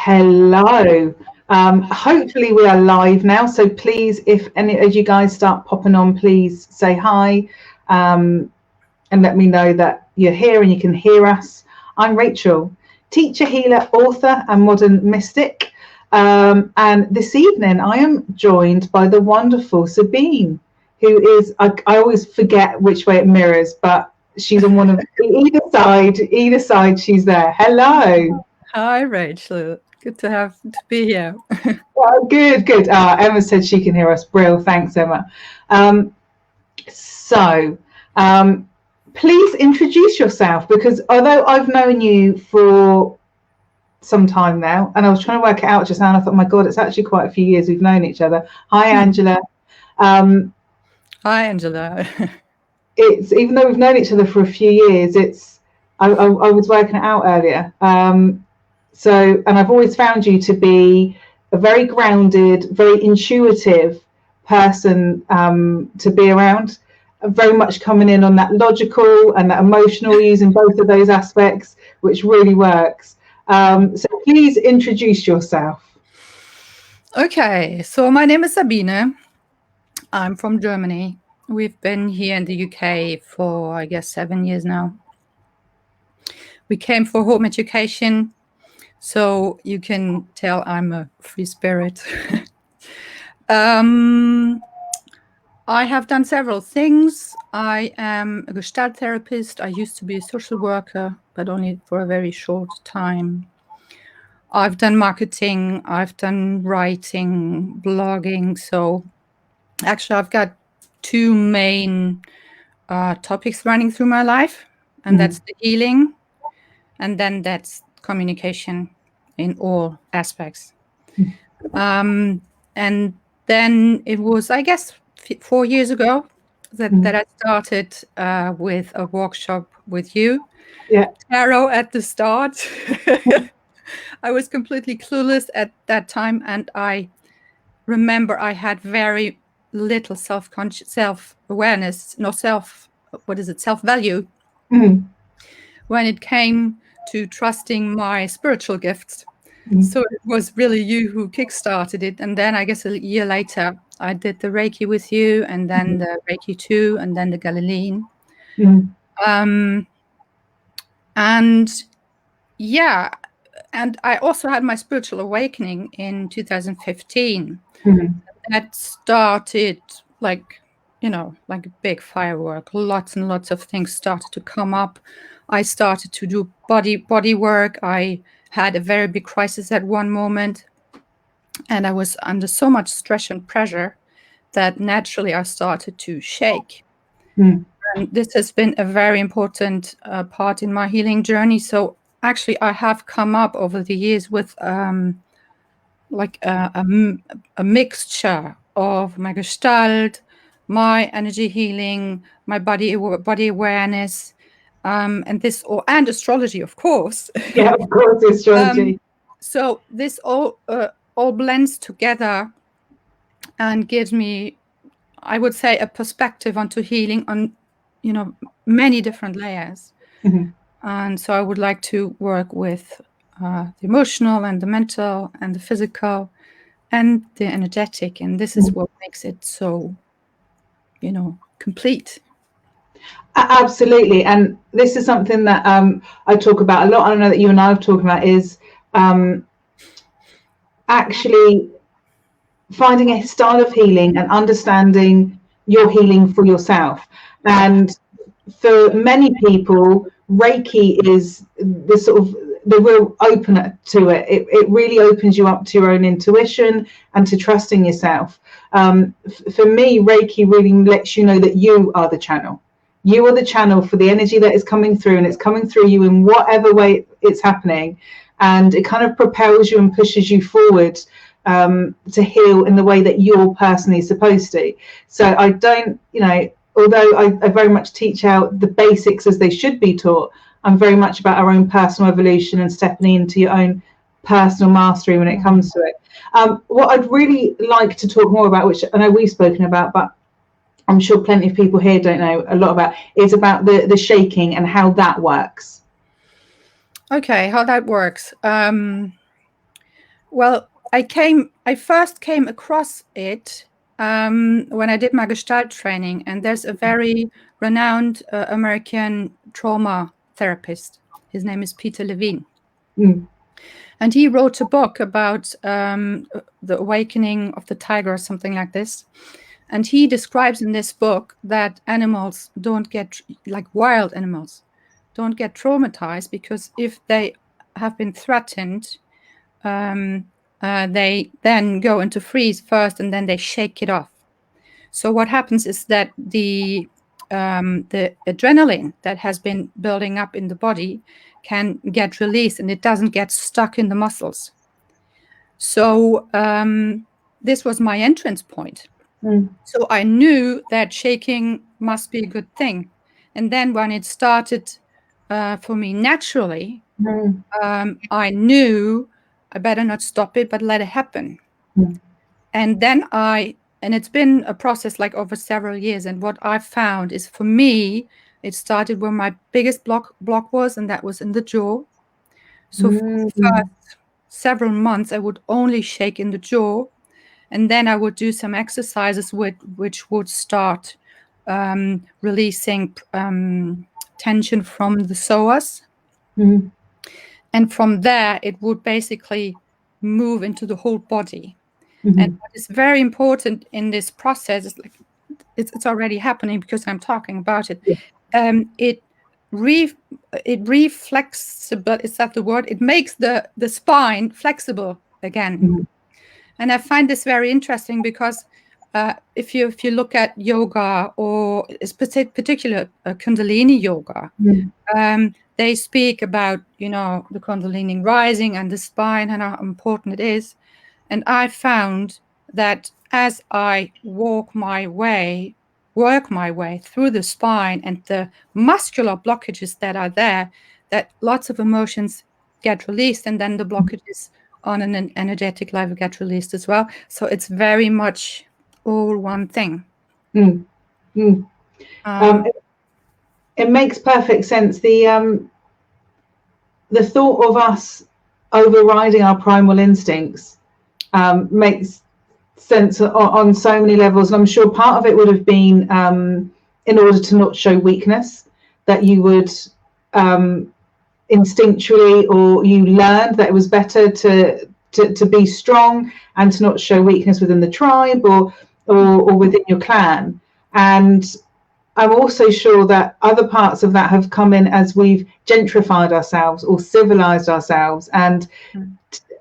Hello. Hopefully we are live now. So please, if any of you guys start popping on, please say hi and let me know that you're here and you can hear us. I'm Rachel, teacher, healer, author, and modern mystic. And this evening I am joined by the wonderful Sabine, who is, I always forget which way it mirrors, but she's on one of either side she's there. Hello. Hi, Rachel. Good to be here. Oh, good. Emma said she can hear us. Brill. Thanks, Emma. Please introduce yourself, because although I've known you for some time now, and I was trying to work it out just now, and I thought, my God, it's actually quite a few years we've known each other. Hi, Angela. Hi, Angela. It's even though we've known each other for a few years, I was working it out earlier. And I've always found you to be a very grounded, very intuitive person to be around, very much coming in on that logical and that emotional, using both of those aspects, which really works. So please introduce yourself. Okay, so my name is Sabine. I'm from Germany. We've been here in the UK for, I guess, 7 years now. We came for home education. So you can tell I'm a free spirit. I have done several things. I am a Gestalt therapist. I used to be a social worker, but only for a very short time. I've done marketing. I've done writing, blogging. So actually, I've got two main topics running through my life, and that's the healing, and then that's communication in all aspects. And then it was, I guess, 4 years ago that I started with a workshop with you. Yeah. Tarot at the start. I was completely clueless at that time, and I remember I had very little self-awareness, self-value when it came to trusting my spiritual gifts. So it was really you who kickstarted it. And then I guess a year later, I did the Reiki with you, and then the Reiki 2, and then the Kundalini. And I also had my spiritual awakening in 2015. That started like a big firework. Lots and lots of things started to come up. I started to do body work. I had a very big crisis at one moment, and I was under so much stress and pressure that naturally I started to shake. And this has been a very important part in my healing journey. So actually I have come up over the years with a mixture of my Gestalt, my energy healing, my body awareness, and astrology, of course. Yeah, of course, astrology. So this all blends together and gives me, I would say, a perspective onto healing on, many different layers. And so I would like to work with the emotional and the mental and the physical and the energetic, and this is what makes it so, complete. Absolutely. And this is something that I talk about a lot. I know that you and I have talked about is actually finding a style of healing and understanding your healing for yourself. And for many people, Reiki is the real opener to it. It really opens you up to your own intuition and to trusting yourself. For me, Reiki really lets you know that you are the channel. You are the channel for the energy that is coming through, and it's coming through you in whatever way it's happening. And it kind of propels you and pushes you forward to heal in the way that you're personally supposed to. So I don't, although I very much teach out the basics as they should be taught, I'm very much about our own personal evolution and stepping into your own personal mastery when it comes to it. What I'd really like to talk more about, which I know we've spoken about, but I'm sure plenty of people here don't know a lot about, is about the shaking and how that works. Okay, how that works. Well, I first came across it when I did my Gestalt training, and there's a very renowned American trauma therapist. His name is Peter Levine. Mm. And he wrote a book about the awakening of the tiger or something like this. And he describes in this book that animals don't get, like wild animals, don't get traumatized, because if they have been threatened, they then go into freeze first, and then they shake it off. So what happens is that the adrenaline that has been building up in the body can get released, and it doesn't get stuck in the muscles. So this was my entrance point. Mm. So I knew that shaking must be a good thing. And then when it started for me naturally, Mm. I knew I better not stop it, but let it happen. Mm. And then and it's been a process like over several years. And what I found is, for me, it started where my biggest block was, and that was in the jaw. So for the Mm. first several months, I would only shake in the jaw. And then I would do some exercises which would start releasing tension from the psoas. Mm. And from there, it would basically move into the whole body. And Mm. what is very important in this process is, like, it's already happening because I'm talking about it. Yeah. It reflexible, is that the word? It makes the spine flexible again. Mm. And I find this very interesting because if you look at yoga, or particular Kundalini yoga, Mm. they speak about, the Kundalini rising and the spine and how important it is. And I found that as I work my way through the spine and the muscular blockages that are there, that lots of emotions get released, and then the blockages on an energetic level get released as well. So it's very much all one thing. Mm. Mm. It makes perfect sense. The thought of us overriding our primal instincts makes sense on so many levels. And I'm sure part of it would have been in order to not show weakness, that you would instinctually, or you learned that it was better to be strong and to not show weakness within the tribe or within your clan. And I'm also sure that other parts of that have come in as we've gentrified ourselves or civilized ourselves and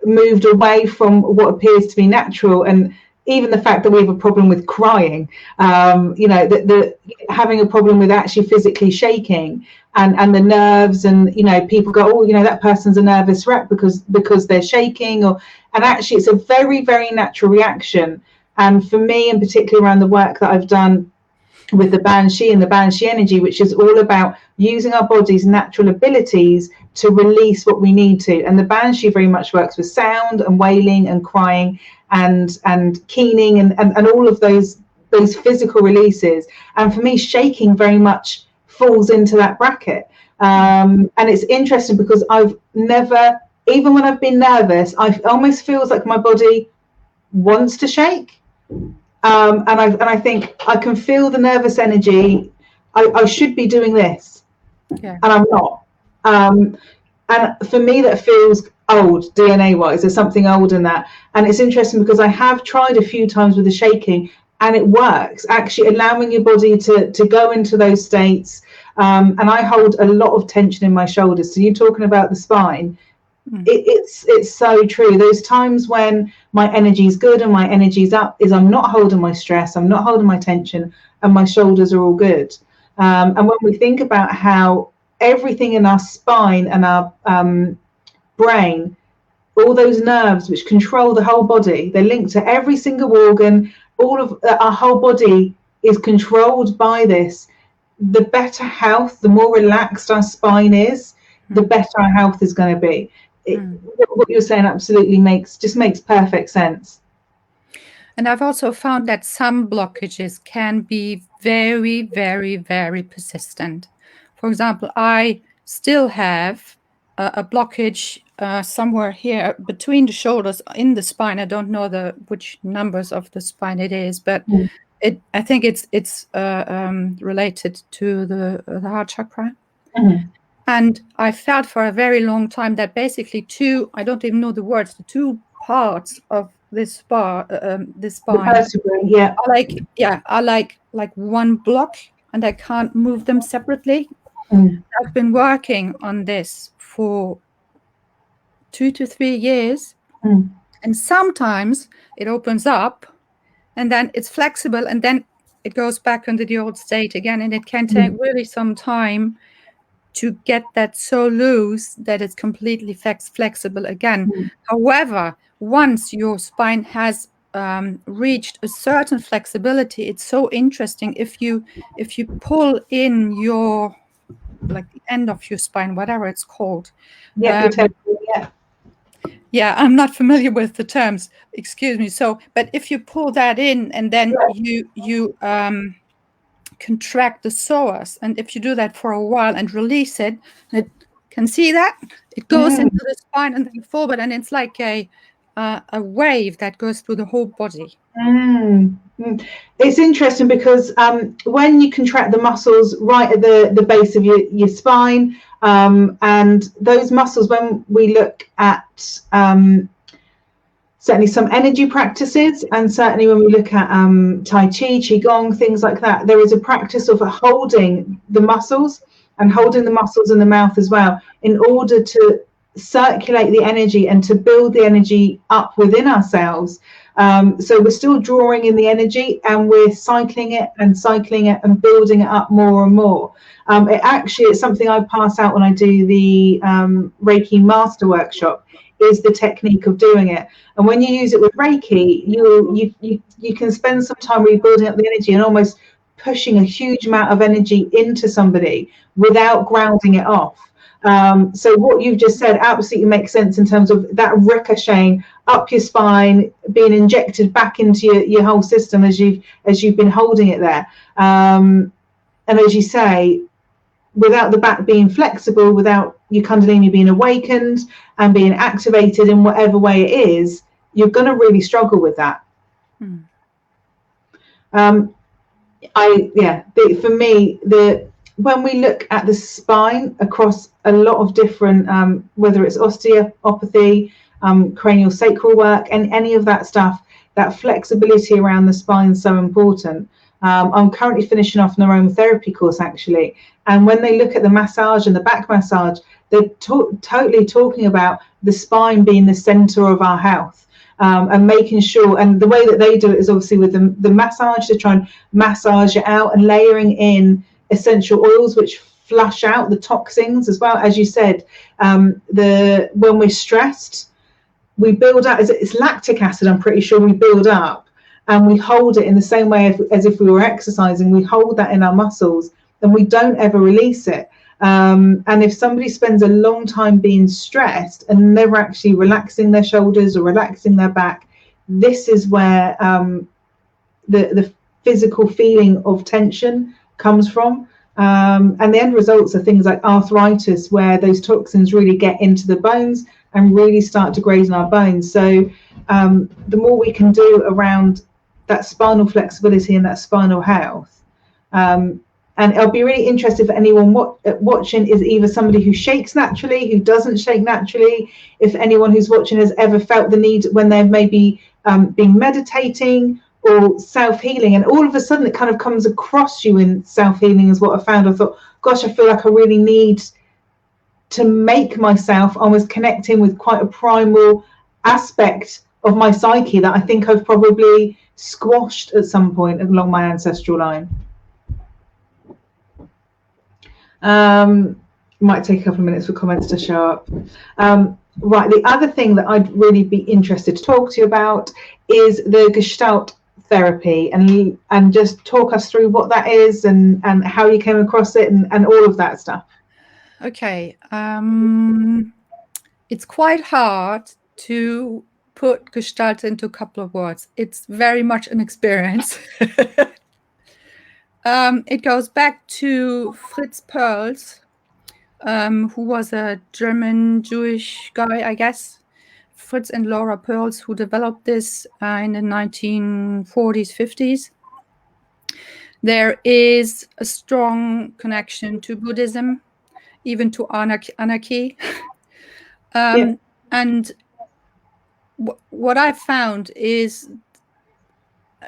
moved away from what appears to be natural. And even the fact that we have a problem with crying, the having a problem with actually physically shaking and the nerves, and people go, oh, that person's a nervous wreck because they're shaking, and actually it's a very, very natural reaction. And for me, in particular, around the work that I've done with the Banshee and the Banshee energy, which is all about using our body's natural abilities to release what we need to. And the Banshee very much works with sound and wailing and crying and keening and all of those physical releases. And for me, shaking very much falls into that bracket. And it's interesting because I've never, even when I've been nervous, I almost feels like my body wants to shake. And I think I can feel the nervous energy. I should be doing this, and I'm not. And for me, that feels old DNA wise. There's something old in that, and it's interesting because I have tried a few times with the shaking, and it works. Actually, allowing your body to go into those states. And I hold a lot of tension in my shoulders. So you're talking about the spine. It's so true. Those times when my energy is good and my energy's up is I'm not holding my stress, I'm not holding my tension, and my shoulders are all good. And when we think about how everything in our spine and our brain, all those nerves which control the whole body, they're linked to every single organ, all of our whole body is controlled by this. The better health, the more relaxed our spine is, the better our health is going to be. What you're saying absolutely makes perfect sense. And I've also found that some blockages can be very, very, very persistent. For example, I still have a blockage somewhere here between the shoulders in the spine. I don't know which numbers of the spine it is, but I think it's related to the heart chakra. And I felt for a very long time that basically I don't even know the words, the two parts of this spine, are like one block, and I can't move them separately. I've been working on this for 2 to 3 years, and sometimes it opens up, and then it's flexible, and then it goes back into the old state again, and it can take really some time to get that so loose that it's completely flexible again. However, once your spine has reached a certain flexibility, it's so interesting. If you pull in your, like the end of your spine, whatever it's called. Yeah, I'm not familiar with the terms. Excuse me. But if you pull that in and then you contract the psoas, and if you do that for a while and release it, can see that it goes into the spine and then forward, and it's like a wave that goes through the whole body. It's interesting because when you contract the muscles right at the base of your spine, and those muscles, when we look at certainly some energy practices, and certainly when we look at Tai Chi, Qigong, things like that, there is a practice of holding the muscles and holding the muscles in the mouth as well, in order to circulate the energy and to build the energy up within ourselves. So we're still drawing in the energy, and we're cycling it and building it up more and more. It's something I pass out when I do the Reiki Master Workshop, is the technique of doing it. And when you use it with Reiki, you can spend some time rebuilding up the energy and almost pushing a huge amount of energy into somebody without grounding it off. So what you've just said absolutely makes sense in terms of that ricocheting up your spine, being injected back into your whole system as you've been holding it there. And as you say, without the back being flexible, without your Kundalini being awakened and being activated in whatever way it is, you're going to really struggle with that. For me, when we look at the spine across a lot of different, whether it's osteopathy, cranial sacral work, and any of that stuff, that flexibility around the spine is so important. I'm currently finishing off an aromatherapy course, actually, and when they look at the massage and the back massage, they're totally talking about the spine being the center of our health, and making sure, and the way that they do it is obviously with the massage, to try and massage it out and layering in essential oils which flush out the toxins as well. As you said, when we're stressed, we build up, it's lactic acid, I'm pretty sure we build up, and we hold it in the same way as if we were exercising. We hold that in our muscles and we don't ever release it. And if somebody spends a long time being stressed and never actually relaxing their shoulders or relaxing their back, this is where the physical feeling of tension comes from. And the end results are things like arthritis, where those toxins really get into the bones and really start to graze in our bones. So the more we can do around that spinal flexibility and that spinal health. And I'll be really interested if anyone watching is either somebody who shakes naturally, who doesn't shake naturally, if anyone who's watching has ever felt the need when they've maybe been meditating or self-healing, and all of a sudden it kind of comes across you in self-healing is what I found. I thought, gosh, I feel like I really need to make myself almost connecting with quite a primal aspect of my psyche that I think I've probably squashed at some point along my ancestral line. Might take a couple of minutes for comments to show up. Right, the other thing that I'd really be interested to talk to you about is the Gestalt Therapy, and just talk us through what that is and how you came across it and all of that stuff. Okay, it's quite hard to put Gestalt into a couple of words. It's very much an experience. It goes back to Fritz Perls, who was a German Jewish guy, I guess, Fritz and Laura Perls, who developed this in the 1940s, 50s. There is a strong connection to Buddhism, even to anarchy. And what I found is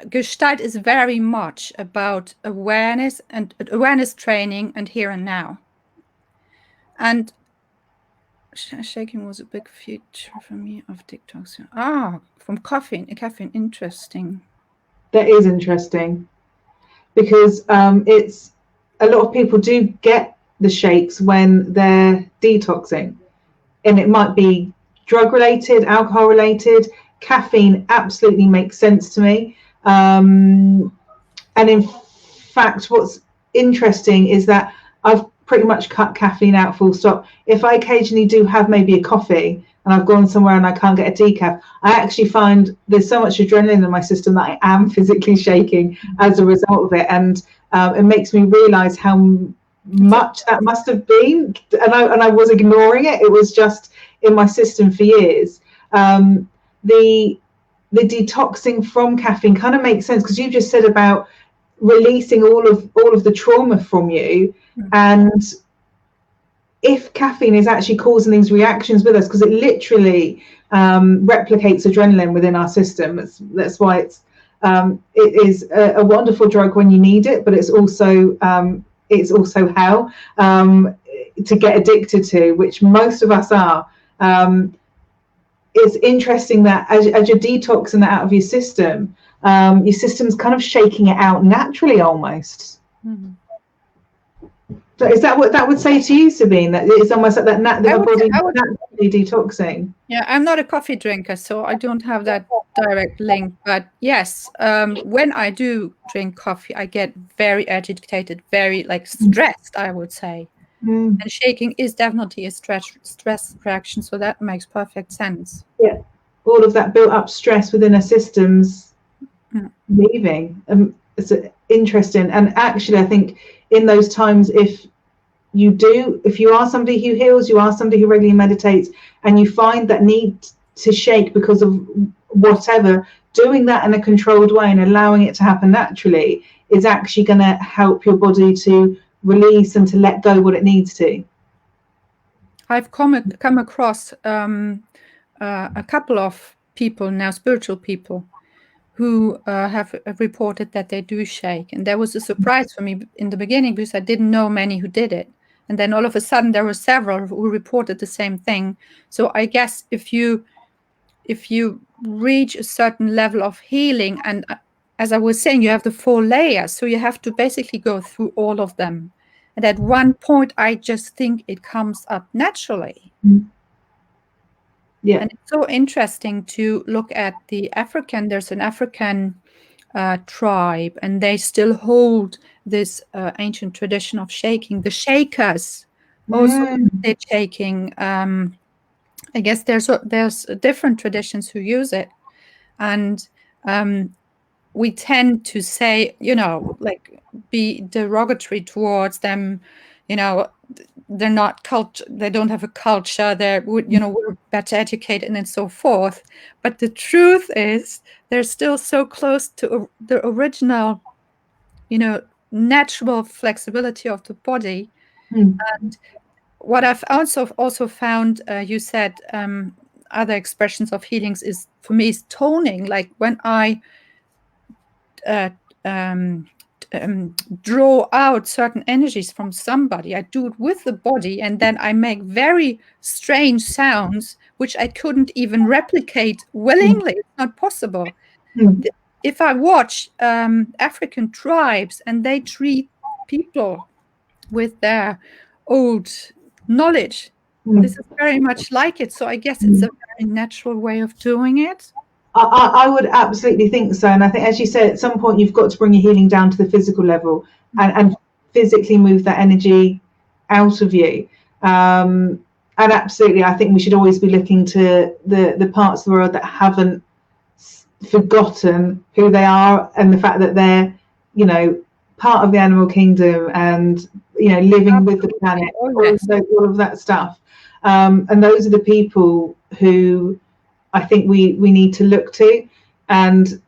Gestalt is very much about awareness and awareness training and here and now. And shaking was a big feature for me of TikToks. From caffeine, interesting. That is interesting, because it's a lot of people do get the shakes when they're detoxing, and it might be drug related, alcohol related. Caffeine absolutely makes sense to me. And in fact, what's interesting is that I've pretty much cut caffeine out, full stop. If I occasionally do have maybe a coffee and I've gone somewhere and I can't get a decaf, I actually find there's so much adrenaline in my system that I am physically shaking as a result of it. And it makes me realize how much that must have been. And I was ignoring it. It was just in my system for years. The detoxing from caffeine kind of makes sense, because you just said about releasing all of the trauma from you. And if caffeine is actually causing these reactions with us, because it literally replicates adrenaline within our system, that's why it is a wonderful drug when you need it, but it's also hell to get addicted to, which most of us are. It's interesting that as you're detoxing that out of your system's kind of shaking it out naturally almost. Mm-hmm. So is that what that would say to you, Sabine? That it's almost like that the body naturally detoxing? Yeah, I'm not a coffee drinker, so I don't have that direct link. But yes, when I do drink coffee, I get very agitated, very stressed, I would say. And shaking is definitely a stress reaction, so that makes perfect sense. Yeah, all of that built up stress within our systems leaving. It's interesting. And actually, I think in those times, if you are somebody who heals, you are somebody who regularly meditates, and you find that need to shake because of whatever, doing that in a controlled way and allowing it to happen naturally is actually going to help your body to release and to let go what it needs to. I've come across a couple of people now, spiritual people, who have reported that they do shake. And that was a surprise for me in the beginning, because I didn't know many who did it. And then all of a sudden there were several who reported the same thing. So I guess if you reach a certain level of healing, and as I was saying, you have the 4 layers, so you have to basically go through all of them. And at one point, I just think it comes up naturally. Yeah. And it's so interesting to look at there's an African tribe, and they still hold this ancient tradition of shaking. The Shakers also did shaking. I guess there's different traditions who use it. And we tend to say, be derogatory towards them, they're not they don't have a culture, we're better educated and so forth. But the truth is they're still so close to the original, natural flexibility of the body. And what I've also found, you said other expressions of healings is, for me, is toning. Like when I draw out certain energies from somebody, I do it with the body, and then I make very strange sounds which I couldn't even replicate willingly. It's not possible. If I watch African tribes and they treat people with their old knowledge, this is very much like it. So I guess it's a very natural way of doing it. I would absolutely think so. And I think, as you said, at some point you've got to bring your healing down to the physical level and physically move that energy out of you. And absolutely, I think we should always be looking to the parts of the world that haven't forgotten who they are, and the fact that they're, part of the animal kingdom, and living with the planet, all of that stuff. And those are the people who I think we need to look to. And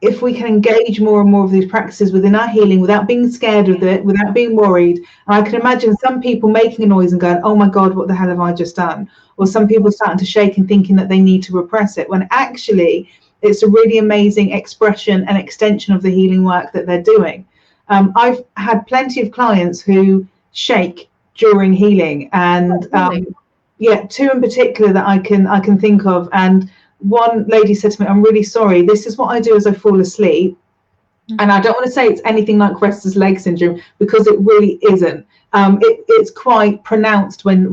if we can engage more and more of these practices within our healing without being scared of it, without being worried. And I can imagine some people making a noise and going, oh my God, what the hell have I just done? Or some people starting to shake and thinking that they need to repress it, when actually it's a really amazing expression and extension of the healing work that they're doing. I've had plenty of clients who shake during healing, and two in particular that I can think of. And one lady said to me, I'm really sorry, this is what I do as I fall asleep. And I don't want to say it's anything like restless leg syndrome, because it really isn't. It's quite pronounced when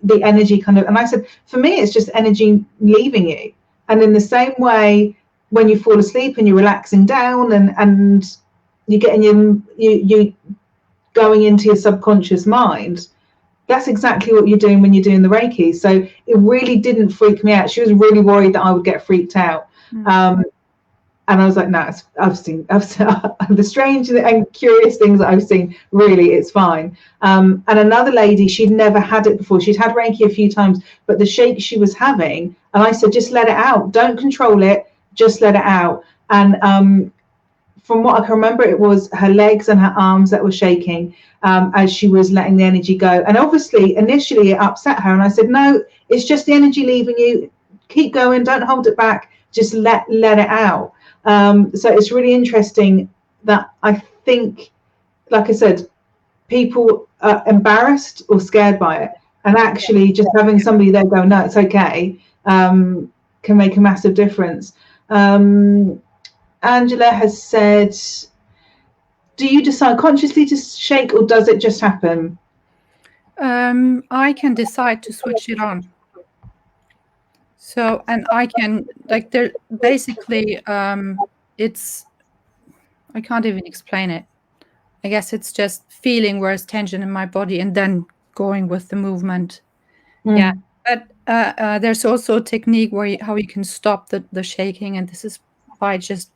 the energy kind of, and I said, for me, it's just energy leaving you. And in the same way, when you fall asleep and you're relaxing down and you're getting you going into your subconscious mind, that's exactly what you're doing when you're doing the Reiki. So it really didn't freak me out. She was really worried that I would get freaked out. And I was like, no, I've seen the strange and curious things that I've seen. Really, it's fine. And another lady, she'd never had it before. She'd had Reiki a few times, but the shake she was having, and I said, just let it out. Don't control it. Just let it out. And from what I can remember, it was her legs and her arms that were shaking as she was letting the energy go. And obviously, initially, it upset her. And I said, no, it's just the energy leaving you. Keep going. Don't hold it back. Just let it out. So it's really interesting that I think, like I said, people are embarrassed or scared by it. And actually just having somebody there go, no, it's okay, can make a massive difference. Angela has said, do you decide consciously to shake, or does it just happen? I can decide to switch it on. So, and I can, like, there basically, it's, I can't even explain it. I guess it's just feeling where there's tension in my body and then going with the movement. Yeah. But there's also a technique where how you can stop the shaking, and this is by just,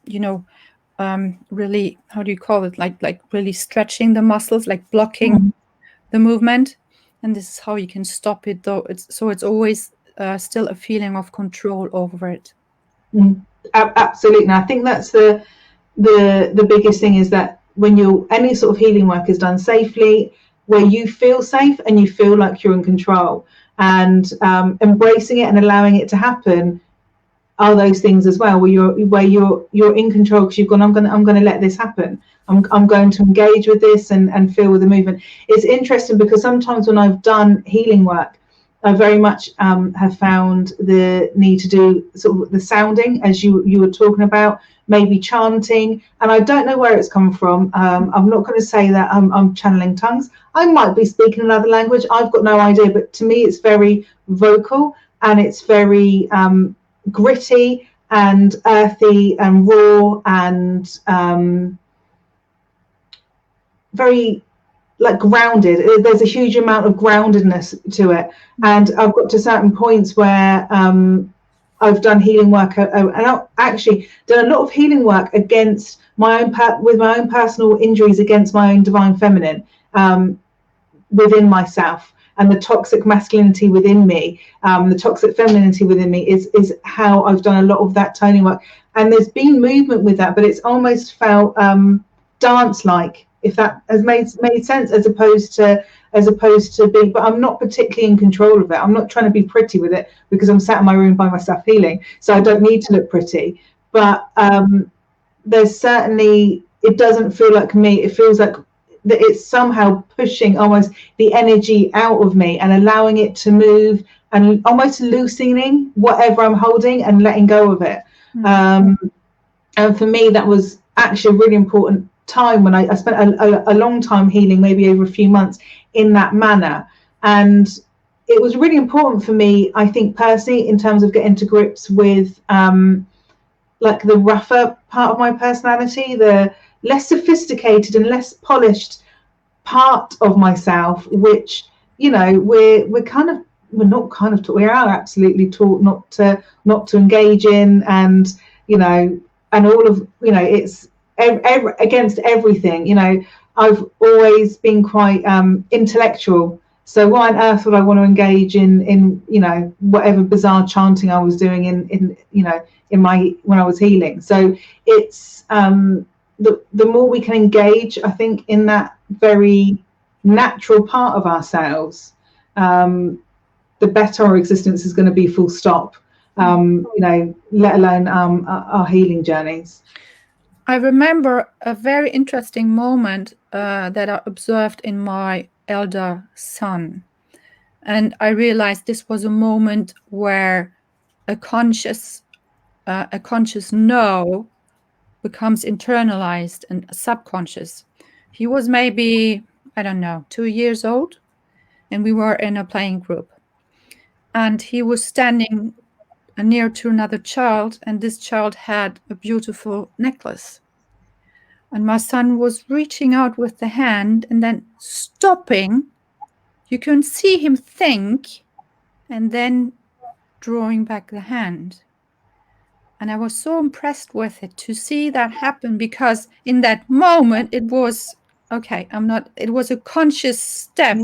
really, how do you call it? Like really stretching the muscles, like blocking the movement. And this is how you can stop it, though. It's always still a feeling of control over it. Absolutely. And I think that's the biggest thing, is that when any sort of healing work is done safely, where you feel safe and you feel like you're in control, and embracing it and allowing it to happen are those things as well, where you're in control, because you've gone, I'm going to let this happen. I'm going to engage with this and feel with the movement. It's interesting because sometimes when I've done healing work, I very much have found the need to do sort of the sounding, as you were talking about, maybe chanting, and I don't know where it's come from. I'm not going to say that I'm channeling tongues. I might be speaking another language. I've got no idea, but to me it's very vocal, and it's very gritty and earthy and raw, and very like grounded. There's a huge amount of groundedness to it, and I've got to certain points where I've done healing work, and I've actually done a lot of healing work against my own with my own personal injuries against my own divine feminine within myself, and the toxic masculinity within me, the toxic femininity within me is how I've done a lot of that toning work. And there's been movement with that, but it's almost felt dance-like, if that has made sense, as opposed to being, but I'm not particularly in control of it. I'm not trying to be pretty with it, because I'm sat in my room by myself healing, so I don't need to look pretty. But there's certainly, it doesn't feel like me. It feels like that it's somehow pushing almost the energy out of me and allowing it to move, and almost loosening whatever I'm holding and letting go of it. And for me, that was actually a really important time, when I spent a long time healing, maybe over a few months, in that manner. And it was really important for me, I think personally, in terms of getting to grips with like the rougher part of my personality, the less sophisticated and less polished part of myself, which, we are absolutely taught not to engage in, and all of, it's against everything. I've always been quite intellectual. So why on earth would I want to engage in you know, whatever bizarre chanting I was doing in you know, in my, when I was healing. So it's the more we can engage, I think, in that very natural part of ourselves, the better our existence is going to be, full stop. You know, let alone our healing journeys. I remember a very interesting moment that I observed in my elder son. And I realized this was a moment where a conscious no becomes internalized and subconscious. He was maybe, I don't know, 2 years old, and we were in a playing group. And he was standing near to another child, and this child had a beautiful necklace. And my son was reaching out with the hand and then stopping. You can see him think, and then drawing back the hand. And I was so impressed with it to see that happen, because in that moment it was, okay, it was a conscious step,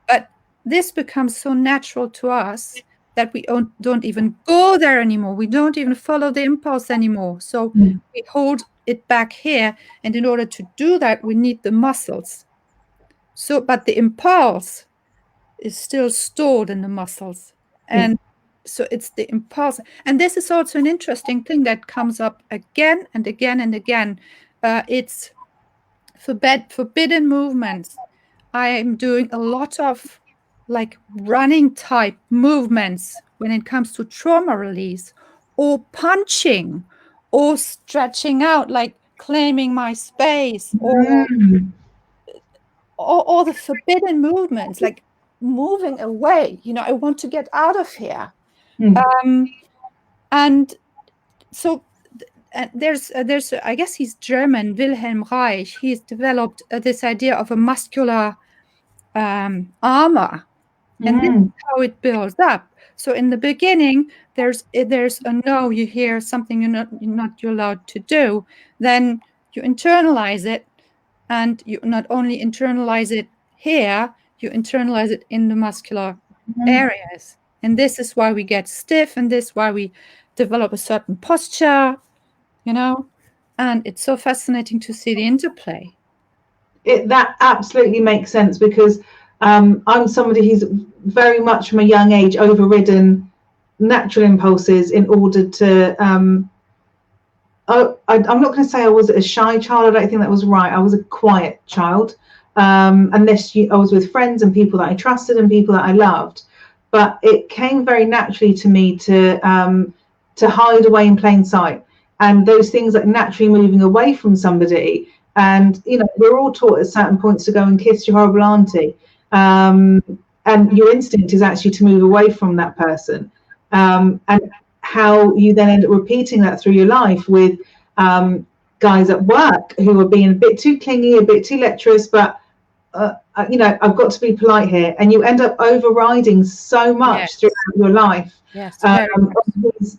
but this becomes so natural to us that we don't even go there anymore. We don't even follow the impulse anymore. So we hold it back here. And in order to do that, we need the muscles. So, but the impulse is still stored in the muscles. And so it's the impulse. And this is also an interesting thing that comes up again and again and again. It's forbidden movements. I am doing a lot of like running type movements when it comes to trauma release, or punching, or stretching out, like claiming my space, or all the forbidden movements, like moving away. You know, I want to get out of here. And so there's I guess he's German, Wilhelm Reich. He's developed this idea of a muscular armor, and this is how it builds up. So in the beginning, there's a no. You hear something you're not allowed to do, then you internalize it, and you not only internalize it here, you internalize it in the muscular areas. And this is why we get stiff, and this is why we develop a certain posture, you know. And it's so fascinating to see the interplay. That absolutely makes sense, because I'm somebody who's very much from a young age overridden natural impulses in order to I'm not going to say I was a shy child. I don't think that was right. I was a quiet child, unless I was with friends and people that I trusted and people that I loved. But it came very naturally to me to hide away in plain sight, and those things like naturally moving away from somebody. And you know, we're all taught at certain points to go and kiss your horrible auntie, and your instinct is actually to move away from that person. And how you then end up repeating that through your life with guys at work who are being a bit too clingy, a bit too lecherous, but you know, I've got to be polite here, and you end up overriding so much throughout your life.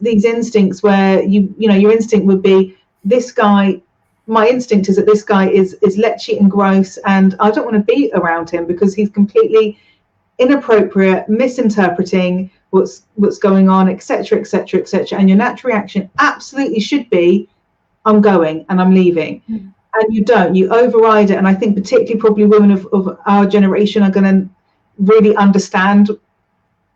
These instincts where you know, your instinct would be, this guy, my instinct is that this guy is lechy and gross, and I don't want to be around him because he's completely inappropriate, misinterpreting what's going on, etc., etc., etc. And your natural reaction absolutely should be, I'm going and I'm leaving. And you don't, you override it. And I think particularly probably women of our generation are going to really understand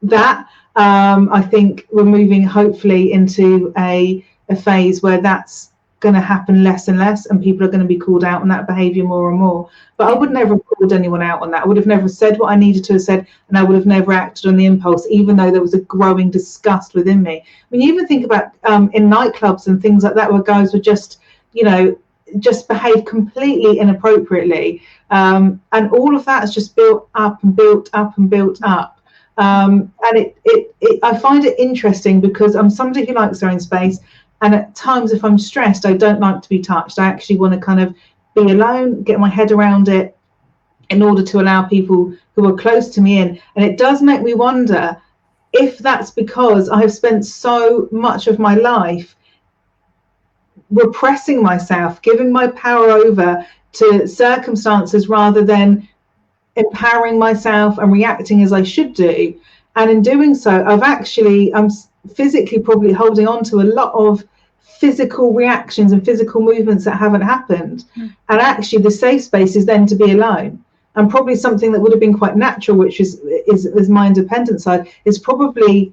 that. I think we're moving hopefully into a phase where that's going to happen less and less, and people are going to be called out on that behavior more and more. But I would never have called anyone out on that. I would have never said what I needed to have said, and I would have never acted on the impulse, even though there was a growing disgust within me. I mean, you even think about in nightclubs and things like that, where guys would just, you know, just behave completely inappropriately, and all of that has just built up and built up and built up. And I find it interesting, because I'm somebody who likes their own space. And at times, if I'm stressed, I don't like to be touched. I actually want to kind of be alone, get my head around it, in order to allow people who are close to me in. And it does make me wonder if that's because I have spent so much of my life repressing myself, giving my power over to circumstances rather than empowering myself and reacting as I should do. And in doing so, I'm physically probably holding on to a lot of physical reactions and physical movements that haven't happened. And actually the safe space is then to be alone. And probably something that would have been quite natural, which is my independent side, is probably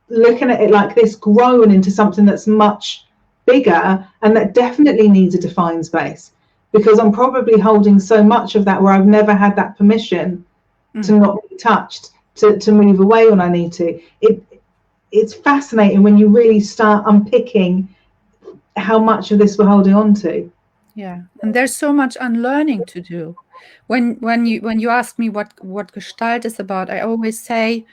looking at it like this, grown into something that's much bigger and that definitely needs a defined space, because I'm probably holding so much of that where I've never had that permission to not be touched, to move away when I need to. It's fascinating when you really start unpicking how much of this we're holding on to. Yeah, and there's so much unlearning to do. When you ask me what Gestalt is about, I always say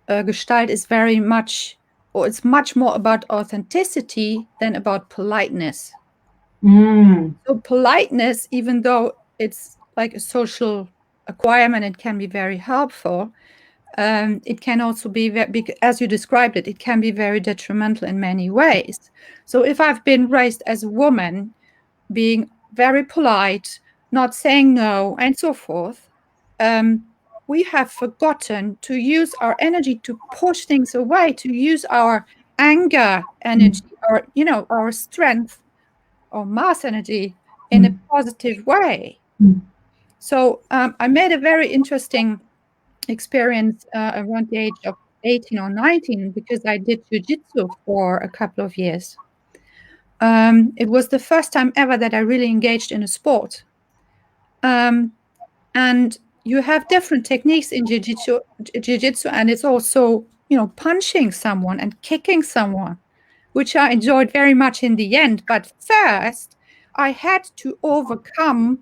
Gestalt is very much, or it's much more about authenticity than about politeness. So politeness, even though it's like a social acquirement, it can be very helpful. It can also be, as you described it, it can be very detrimental in many ways. So if I've been raised as a woman, being very polite, not saying no, and so forth, we have forgotten to use our energy to push things away, to use our anger energy, or our strength or mass energy in a positive way. So I made a very interesting experience around the age of 18 or 19, because I did jiu-jitsu for a couple of years. It was the first time ever that I really engaged in a sport. And you have different techniques in jiu-jitsu, and it's also, punching someone and kicking someone, which I enjoyed very much in the end. But first, I had to overcome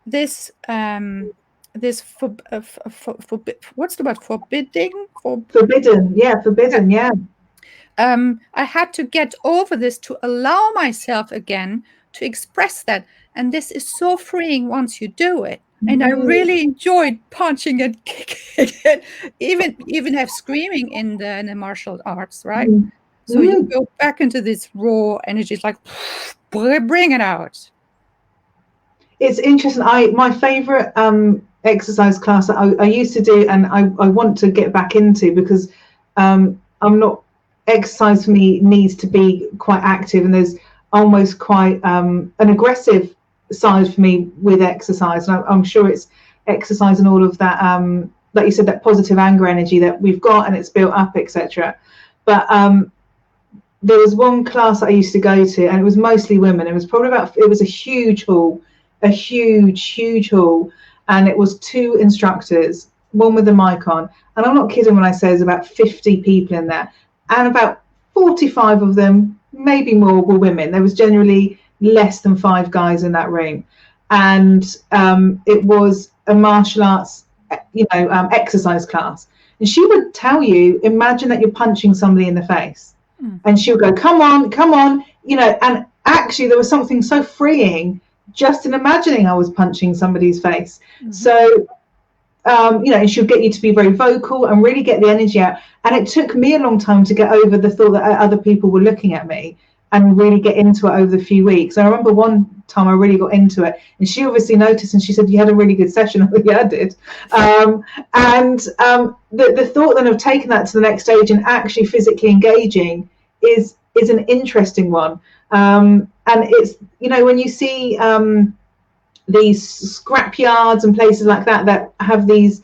this what's the word? Forbidden, yeah. I had to get over this to allow myself again to express that, and this is so freeing once you do it. And I really enjoyed punching and kicking and even have screaming in the martial arts, right? So you go back into this raw energy. It's like, bring it out. It's interesting. My favorite exercise class that I used to do, and I want to get back into, because exercise for me needs to be quite active, and there's almost quite an aggressive side for me with exercise. And I'm sure it's exercise and all of that, like you said, that positive anger energy that we've got and it's built up, etc. But there was one class I used to go to, and it was mostly women. It was a huge hall, a huge hall, and it was 2 instructors, one with a mic on, and I'm not kidding when I say there's about 50 people in there, and about 45 of them, maybe more, were women. There was generally less than 5 guys in that room, and it was a martial arts exercise class. And she would tell you, imagine that you're punching somebody in the face, and she'll go, come on, and actually there was something so freeing just in imagining I was punching somebody's face. So and she'll get you to be very vocal and really get the energy out. And it took me a long time to get over the thought that other people were looking at me, and really get into it over the few weeks. I remember one time I really got into it, and she obviously noticed, and she said, you had a really good session. I thought, yeah, I did. The thought then of taking that to the next stage and actually physically engaging is an interesting one. And it's, when you see these scrap yards and places like that have these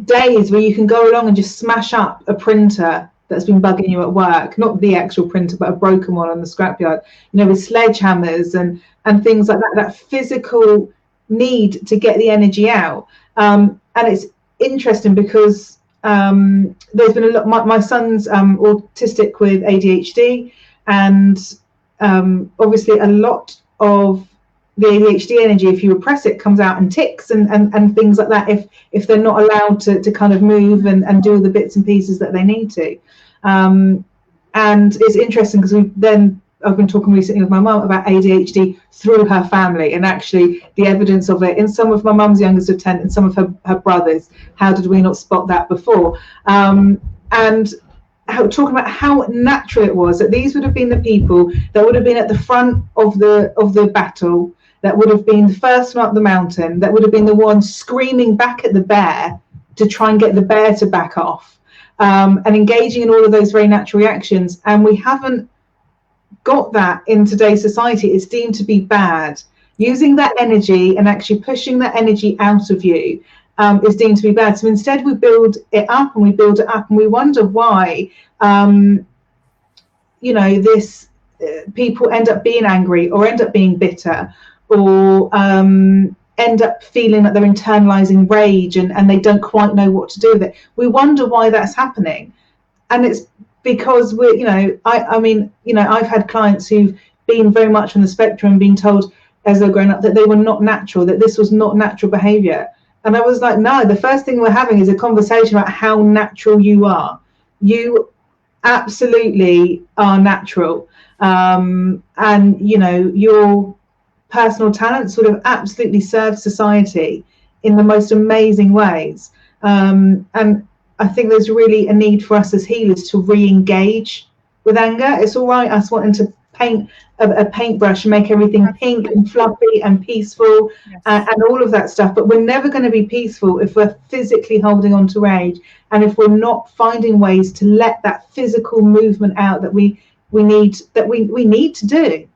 days where you can go along and just smash up a printer that's been bugging you at work, not the actual printer, but a broken one on the scrapyard, with sledgehammers and things like that physical need to get the energy out. And it's interesting because there's been a lot, my son's autistic with ADHD, and obviously a lot of the ADHD energy, if you repress it, comes out and ticks and things like that, if they're not allowed to kind of move and do the bits and pieces that they need to. And it's interesting because I've been talking recently with my mum about ADHD through her family, and actually the evidence of it in some of my mum's youngest of 10 and some of her brothers. How did we not spot that before? And talking about how natural it was, that these would have been the people that would have been at the front of the battle, that would have been the first one up the mountain, that would have been the one screaming back at the bear to try and get the bear to back off, and engaging in all of those very natural reactions. And we haven't got that in today's society. It's deemed to be bad. Using that energy and actually pushing that energy out of you is deemed to be bad. So instead we build it up and we build it up, and we wonder why this people end up being angry or end up being bitter, or end up feeling that they're internalizing rage and they don't quite know what to do with it. We wonder why that's happening. And it's because I've had clients who've been very much on the spectrum, being told as they're growing up that they were not natural, that this was not natural behavior. And I was like, no, the first thing we're having is a conversation about how natural you are. You absolutely are natural. And, your personal talents would have absolutely served society in the most amazing ways. And I think there's really a need for us as healers to re-engage with anger. It's all right us wanting to paint a paintbrush and make everything pink and fluffy and peaceful, Yes. and all of that stuff, but we're never going to be peaceful if we're physically holding on to rage, and if we're not finding ways to let that physical movement out that we need to do.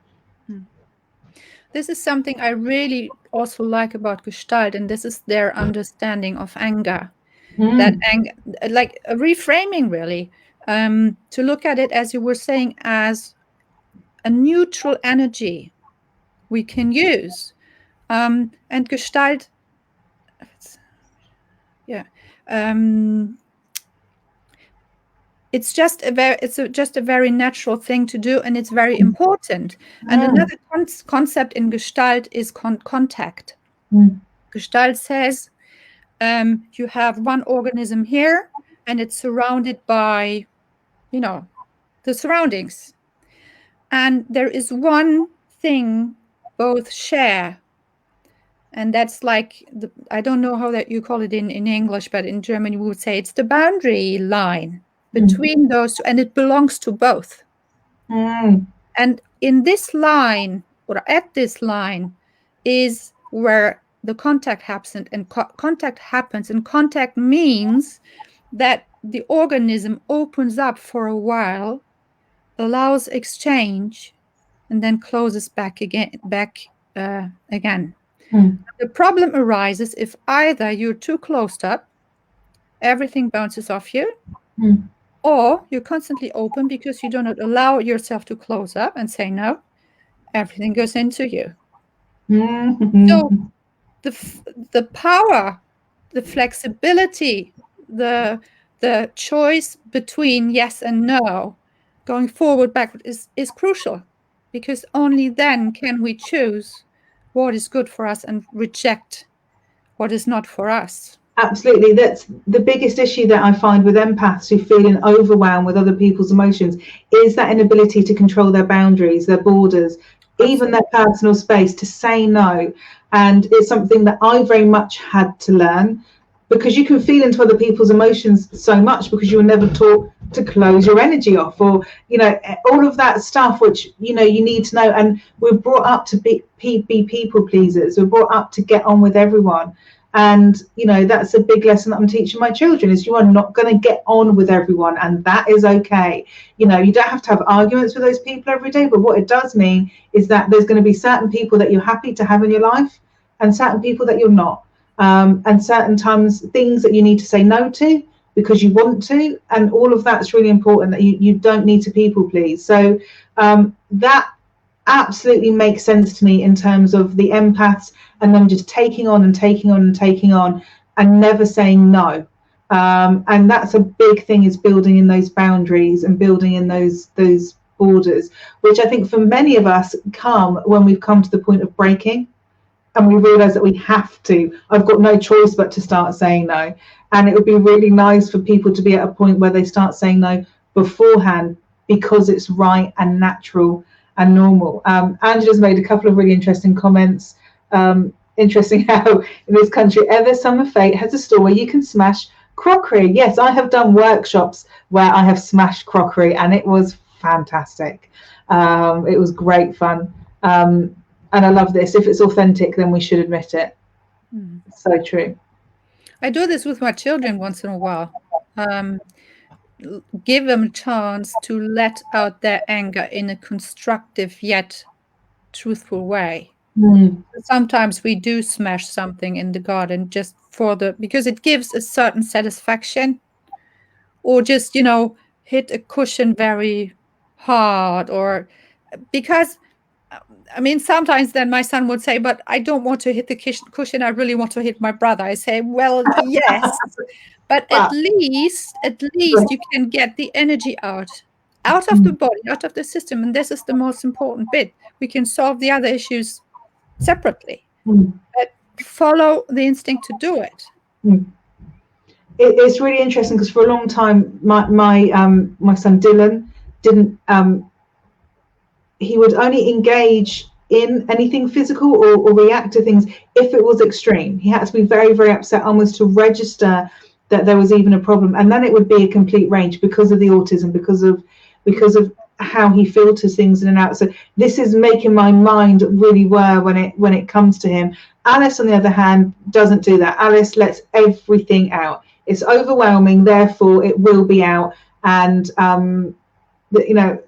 This is something I really also like about Gestalt, and this is their understanding of anger. That anger, like a reframing, really, to look at it, as you were saying, as a neutral energy we can use. And Gestalt, it's just a very natural thing to do, and it's very important. And another concept in Gestalt is contact. Gestalt says you have one organism here, and it's surrounded by, the surroundings. And there is one thing both share, and that's like, I don't know how that you call it in English, but in German we would say it's the boundary line between those two, and it belongs to both. And in this line, or at this line, is where the contact happens, and contact means that the organism opens up for a while, allows exchange, and then closes back again. The problem arises if either you're too closed up, everything bounces off you, or you're constantly open because you do not allow yourself to close up and say no, everything goes into you. So the power, the flexibility, the choice between yes and no, going forward, backward, is crucial, because only then can we choose what is good for us and reject what is not for us. Absolutely. That's the biggest issue that I find with empaths who feel an overwhelm with other people's emotions, is that inability to control their boundaries, their borders, even their personal space, to say no. And it's something that I very much had to learn, because you can feel into other people's emotions so much because you were never taught to close your energy off, or all of that stuff which you need to know. And we're brought up to be people pleasers. We're brought up to get on with everyone, and that's a big lesson that I'm teaching my children, is you are not going to get on with everyone, and that is okay. You don't have to have arguments with those people every day, but what it does mean is that there's going to be certain people that you're happy to have in your life, and certain people that you're not. And certain times things that you need to say no to because you want to, and all of that's really important, that you don't need to people please. So that absolutely makes sense to me in terms of the empaths, and them just taking on and taking on and taking on and never saying no. And that's a big thing, is building in those boundaries and building in those borders, which I think for many of us come when we've come to the point of breaking. And we realize that we have to, I've got no choice but to start saying no. And it would be really nice for people to be at a point where they start saying no beforehand, because it's right and natural and normal. Angela's made a couple of really interesting comments. Interesting how in this country, ever summer fate has a store where you can smash Crockery, yes, I have done workshops where I have smashed crockery, and it was fantastic. It was great fun. And I love this. If it's authentic, then we should admit it. So true. I do this with my children once in a while. Give them a chance to let out their anger in a constructive yet truthful way. Sometimes we do smash something in the garden just because it gives a certain satisfaction, or just, hit a cushion very hard, or because I mean, sometimes then my son would say, but I don't want to hit the cushion. I really want to hit my brother. I say, well, yes, but at least you can get the energy out of the body, out of the system. And this is the most important bit. We can solve the other issues separately, but follow the instinct to do it. It's really interesting because for a long time, my son Dylan didn't. He would only engage in anything physical or react to things if it was extreme. He had to be very, very upset almost to register that there was even a problem, and then it would be a complete range because of the autism, because of how he filters things in and out. So this is making my mind really whir when it comes to him. Alice, on the other hand, doesn't do that. Alice lets everything out. It's overwhelming, therefore it will be out. And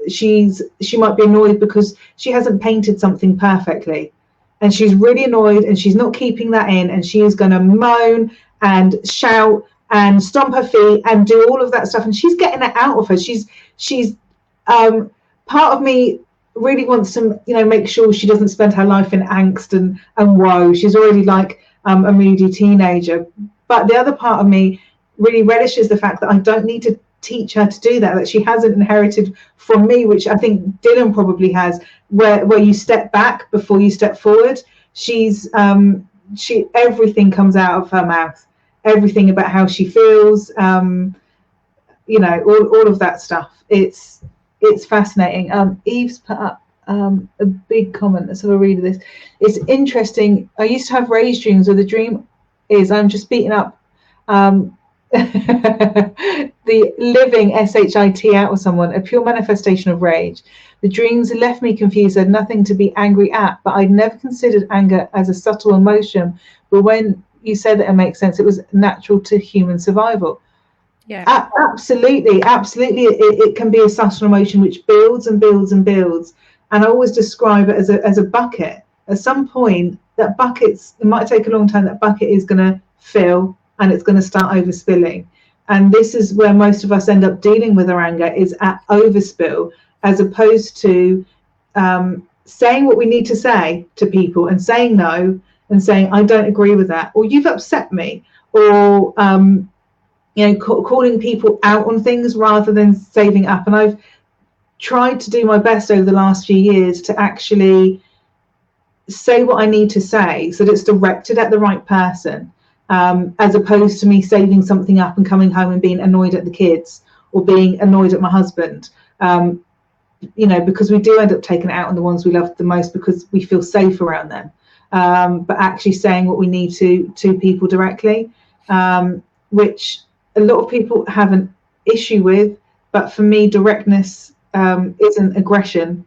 she might be annoyed because she hasn't painted something perfectly, and she's really annoyed, and she's not keeping that in, and she is going to moan and shout and stomp her feet and do all of that stuff, and she's getting it out of her. She's part of me really wants to make sure she doesn't spend her life in angst and woe. She's already like a moody teenager, but the other part of me really relishes the fact that I don't need to teach her to do that she hasn't inherited from me, which I think Dylan probably has, where you step back before you step forward. Everything comes out of her mouth, everything about how she feels, all of that stuff. It's fascinating. Eve's put up a big comment. Let's have a read of this. It's interesting. I used to have rage dreams where the dream is I'm just beating up the living shit out of someone, a pure manifestation of rage. The dreams left me confused. I had nothing to be angry at, but I'd never considered anger as a subtle emotion. But when you said that, it makes sense. It was natural to human survival. Yeah, absolutely. It can be a subtle emotion which builds and builds and builds. And I always describe it as a bucket. At some point, that bucket's, it might take a long time, that bucket is going to fill, and it's going to start overspilling. And this is where most of us end up dealing with our anger, is at overspill, as opposed to saying what we need to say to people and saying no, and saying, I don't agree with that, or you've upset me, or calling people out on things rather than saving up. And I've tried to do my best over the last few years to actually say what I need to say so that it's directed at the right person. As opposed to me saving something up and coming home and being annoyed at the kids or being annoyed at my husband, because we do end up taking it out on the ones we love the most because we feel safe around them. But actually saying what we need to people directly, which a lot of people have an issue with. But for me, directness isn't aggression.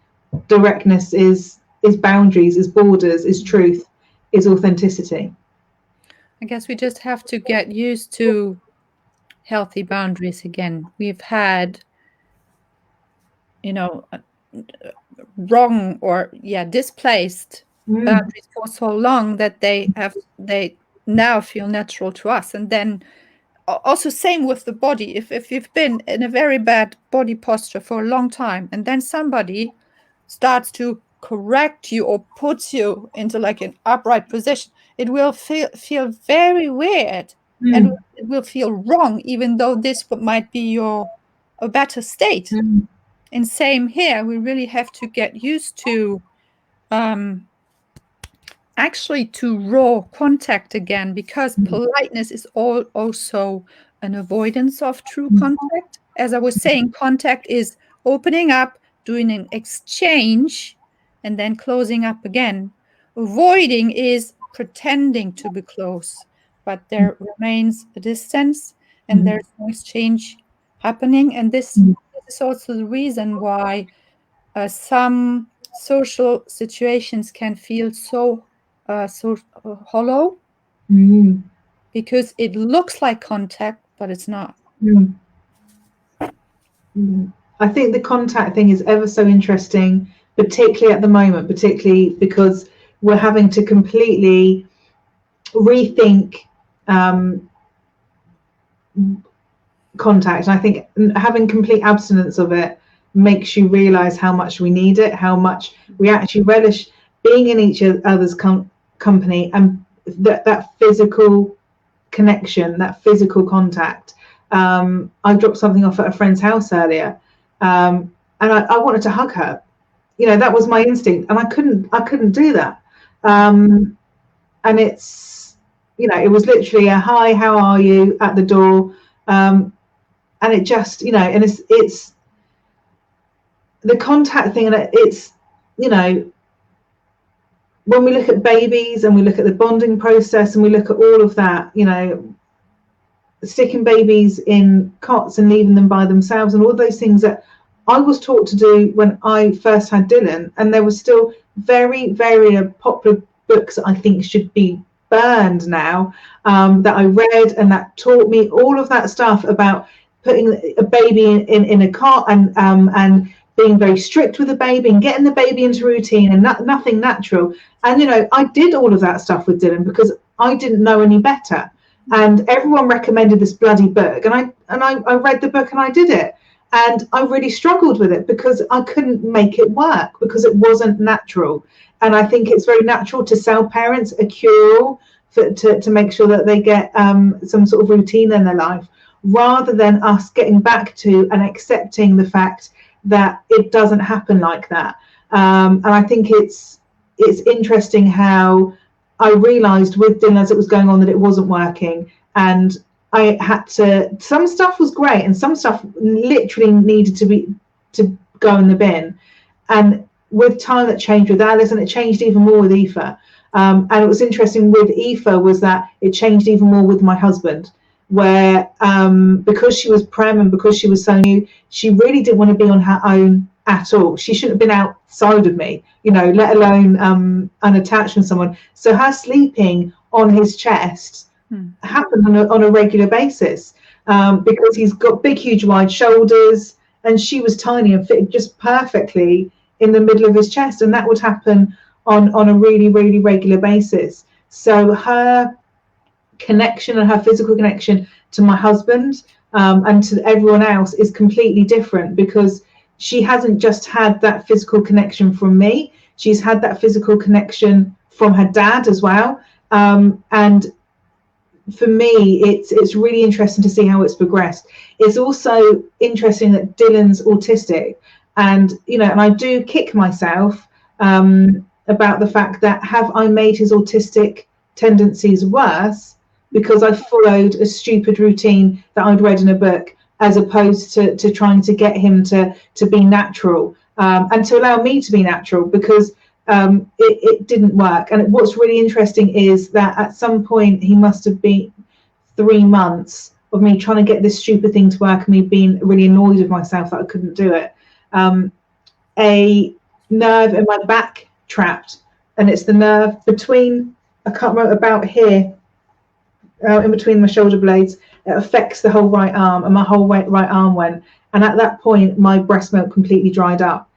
Directness is boundaries, is borders, is truth, is authenticity. I guess we just have to get used to healthy boundaries again. We've had, wrong or displaced boundaries for so long that they now feel natural to us. And then also same with the body. If you've been in a very bad body posture for a long time, and then somebody starts to correct you or puts you into like an upright position, it will feel very weird, and it will feel wrong, even though this might be a better state. And same here, we really have to get used to actually to raw contact again, because politeness is also an avoidance of true contact. As I was saying, contact is opening up, doing an exchange, and then closing up again. Avoiding is pretending to be close, but there remains a distance, and there's no exchange happening. And this is also the reason why some social situations can feel so hollow, because it looks like contact, but it's not. I think the contact thing is ever so interesting, particularly at the moment, particularly because we're having to completely rethink contact. And I think having complete abstinence of it makes you realize how much we need it, how much we actually relish being in each other's company, and that physical connection, that physical contact. I dropped something off at a friend's house earlier, and I wanted to hug her. You know, that was my instinct, and I couldn't do that. And it's, you know, it was literally a hi, how are you at the door. And it just, you know, and it's the contact thing, and it's, you know, when we look at babies and we look at the bonding process and we look at all of that, you know, sticking babies in cots and leaving them by themselves and all those things that I was taught to do when I first had Dylan. And there were still very, very popular books that I think should be burned now, that I read and that taught me all of that stuff about putting a baby in a cot and being very strict with the baby and getting the baby into routine and nothing natural. And, you know, I did all of that stuff with Dylan because I didn't know any better. And everyone recommended this bloody book. And I read the book and I did it. And I really struggled with it because I couldn't make it work because it wasn't natural. And I think it's very natural to sell parents a cure to make sure that they get some sort of routine in their life, rather than us getting back to and accepting the fact that it doesn't happen like that. And I think it's interesting how I realized with Dylan as it was going on that it wasn't working, and I had to, some stuff was great and some stuff literally needed to go in the bin. And with time that changed with Alice, and it changed even more with Aoife. And it was interesting with Aoife was that it changed even more with my husband, where because she was prem and because she was so new, she really didn't want to be on her own at all. She shouldn't have been outside of me, you know, let alone unattached from someone. So her sleeping on his chest happened on a regular basis, because he's got big, huge, wide shoulders, and she was tiny and fitted just perfectly in the middle of his chest, and that would happen on a really, really regular basis. So her connection and her physical connection to my husband and to everyone else is completely different, because she hasn't just had that physical connection from me, she's had that physical connection from her dad as well. And for me, it's really interesting to see how it's progressed. It's also interesting that Dylan's autistic, and you know, and I do kick myself about the fact that have I made his autistic tendencies worse because I followed a stupid routine that I'd read in a book, as opposed to trying to get him to be natural, and to allow me to be natural, because it didn't work. And what's really interesting is that at some point he must have been 3 months of me trying to get this stupid thing to work and me being really annoyed with myself that I couldn't do it. A nerve in my back trapped, and it's the nerve between, I can't remember, about here, in between my shoulder blades. It affects the whole right arm, and my whole right arm went. And at that point my breast milk completely dried up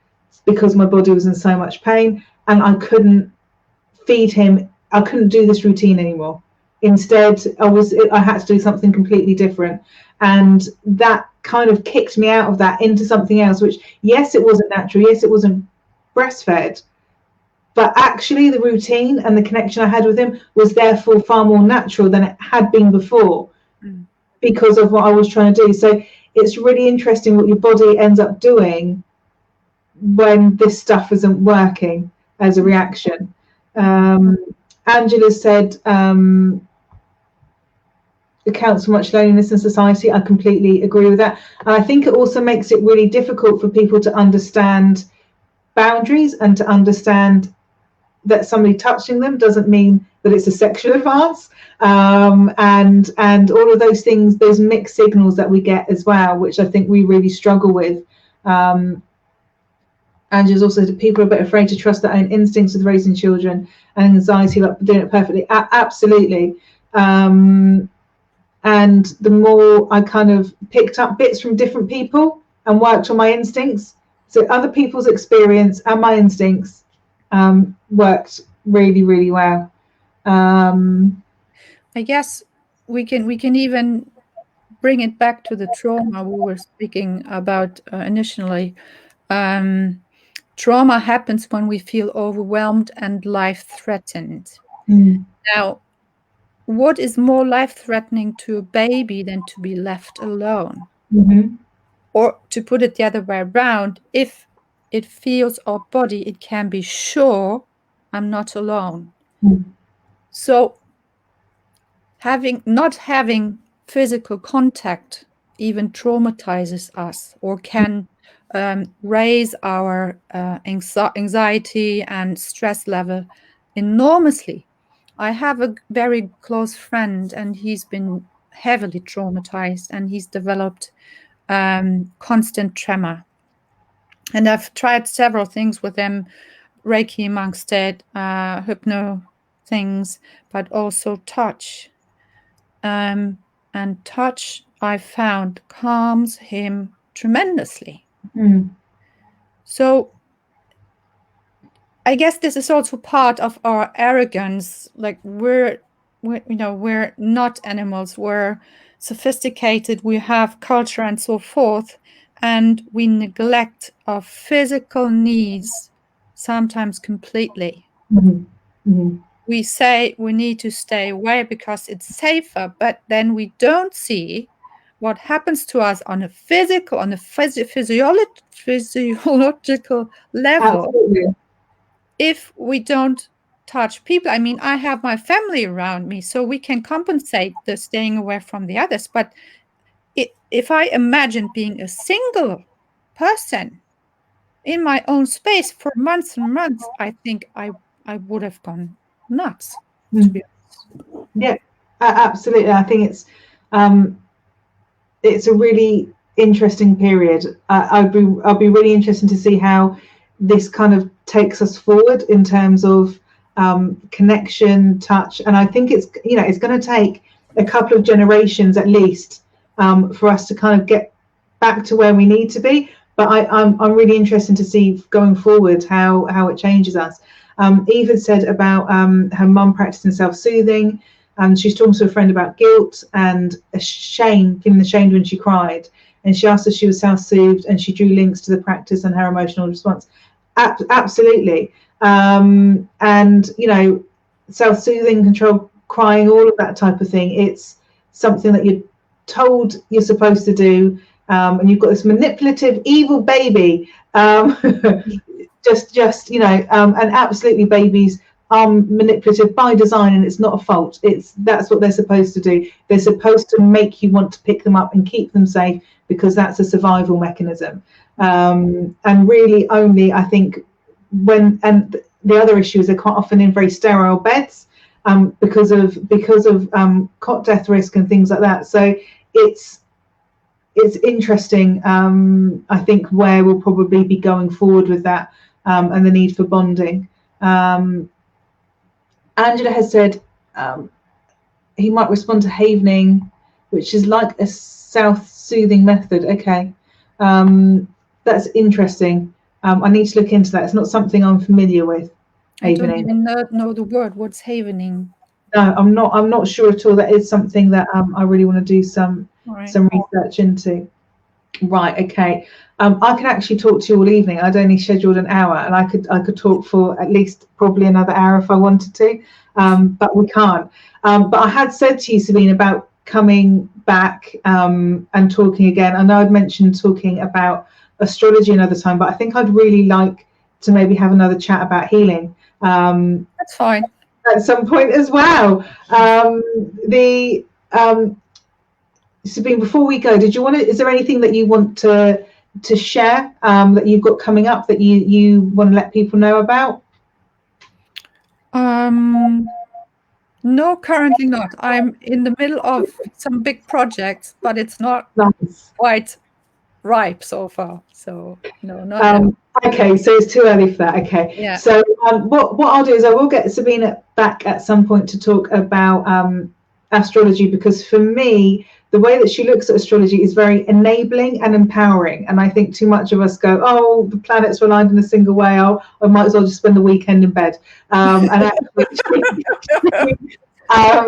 because my body was in so much pain, and I couldn't feed him. I couldn't do this routine anymore. Instead, I had to do something completely different, and that kind of kicked me out of that into something else, which, yes, it wasn't natural, yes, it wasn't breastfed, but actually the routine and the connection I had with him was therefore far more natural than it had been before, because of what I was trying to do. So it's really interesting what your body ends up doing when this stuff isn't working as a reaction. Angela said, accounts for much loneliness in society. I completely agree with that. And I think it also makes it really difficult for people to understand boundaries and to understand that somebody touching them doesn't mean that it's a sexual advance. and all of those things, those mixed signals that we get as well, which I think we really struggle with. Angela's also said people are a bit afraid to trust their own instincts with raising children, and anxiety about doing it perfectly. Absolutely. And the more I kind of picked up bits from different people and worked on my instincts, so other people's experience and my instincts worked really, really well. I guess we can even bring it back to the trauma we were speaking about initially. Trauma happens when we feel overwhelmed and life-threatened. Now, what is more life-threatening to a baby than to be left alone? Or to put it the other way around, if it feels our body, it can be sure I'm not alone. So not having physical contact even traumatizes us, or can raise our anxiety and stress level enormously. I have a very close friend, and he's been heavily traumatized, and he's developed constant tremor. And I've tried several things with him, Reiki amongst it, hypno things, but also touch. And touch, I found, calms him tremendously. So I guess this is also part of our arrogance. Like we're not animals. We're sophisticated. We have culture and so forth, and we neglect our physical needs sometimes completely. We say we need to stay away because it's safer, but then we don't see what happens to us on a physical, physiological level. Absolutely. If we don't touch people. I mean, I have my family around me, so we can compensate the staying away from the others. But if I imagine being a single person in my own space for months and months, I think I would have gone nuts, to be honest. Yeah, absolutely. I think it's a really interesting period. I'll be really interested to see how this kind of takes us forward in terms of connection, touch, and I think it's going to take a couple of generations at least for us to kind of get back to where we need to be. But I'm really interested to see going forward how it changes us. Eva said about her mum practicing self-soothing. She's talking to a friend about guilt and feeling ashamed when she cried. And she asked if she was self-soothed, and she drew links to the practice and her emotional response. Absolutely. And, self-soothing, control, crying, all of that type of thing. It's something that you're told you're supposed to do. And you've got this manipulative, evil baby. And absolutely babies are manipulative by design, and it's not a fault. That's what they're supposed to do. They're supposed to make you want to pick them up and keep them safe, because that's a survival mechanism. And really only, I think, and the other issue is they're quite often in very sterile beds because of cot death risk and things like that. So it's interesting, I think, where we'll probably be going forward with that, and the need for bonding. Angela has said he might respond to havening, which is like a self-soothing method. Okay, that's interesting. I need to look into that. It's not something I'm familiar with. I don't even know the word. What's havening? No, I'm not sure at all. That is something that I really want to do some research into. Right, okay. I can actually talk to you all evening. I'd only scheduled an hour, and I could talk for at least probably another hour if I wanted to, but we can't. But I had said to you, Sabine, about coming back and talking again. I know I'd mentioned talking about astrology another time, but I think I'd really like to maybe have another chat about healing. That's fine. At some point as well. Sabine, before we go, is there anything that you want to share that you've got coming up that you want to let people know about? No, currently not. I'm in the middle of some big projects, but it's not Nice. quite ripe so far. So no, not yet. Okay, so it's too early for that. Okay, Yeah. so what I'll do is I will get Sabine back at some point to talk about astrology, because for me, the way that she looks at astrology is very enabling and empowering. And I think too much of us go, oh, the planets were aligned in a single way. Oh, I might as well just spend the weekend in bed. And actually,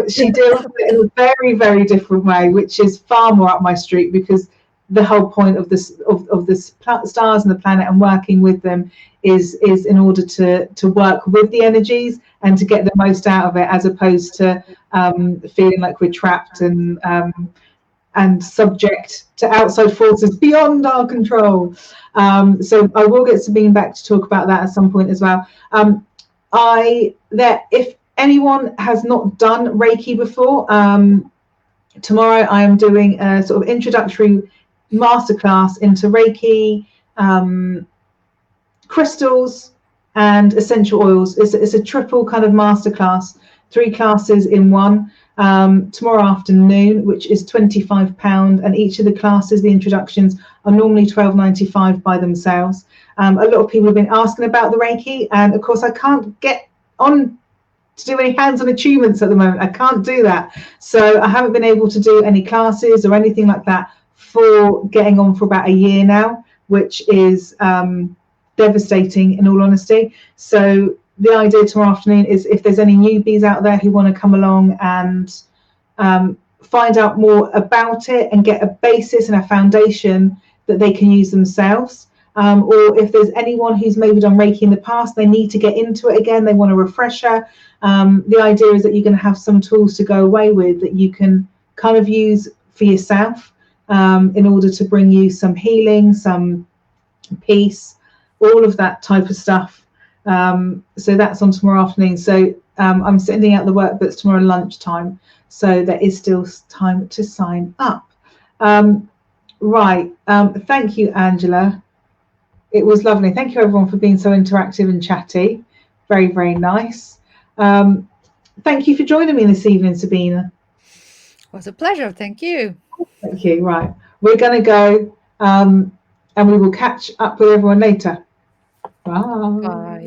she deals with it in a very, very different way, which is far more up my street, because the whole point of this of the stars and the planet and working with them is in order to work with the energies and to get the most out of it, as opposed to feeling like we're trapped and subject to outside forces beyond our control. So I will get Sabine back to talk about that at some point as well. If anyone has not done Reiki before, tomorrow I am doing a sort of introductory masterclass into Reiki, crystals and essential oils. It's a triple kind of masterclass, 3 classes in one, tomorrow afternoon, which is £25, and each of the classes, the introductions, are normally £12.95 by themselves. A lot of people have been asking about the Reiki, and of course I can't get on to do any hands-on attunements at the moment. I can't do that, so I haven't been able to do any classes or anything like that for getting on for about a year now, which is devastating in all honesty. So the idea tomorrow afternoon is, if there's any newbies out there who want to come along and find out more about it and get a basis and a foundation that they can use themselves, or if there's anyone who's maybe done Reiki in the past, they need to get into it again, they want a refresher, the idea is that you're going to have some tools to go away with that you can kind of use for yourself, in order to bring you some healing, some peace, all of that type of stuff. So that's on tomorrow afternoon. So I'm sending out the workbooks tomorrow lunchtime, so there is still time to sign up. Right. Thank you, Angela. It was lovely. Thank you, everyone, for being so interactive and chatty. Very, very nice. Thank you for joining me this evening, Sabine. It was a pleasure. Thank you. Thank you. Right. We're going to go, and we will catch up with everyone later. Bye. Bye.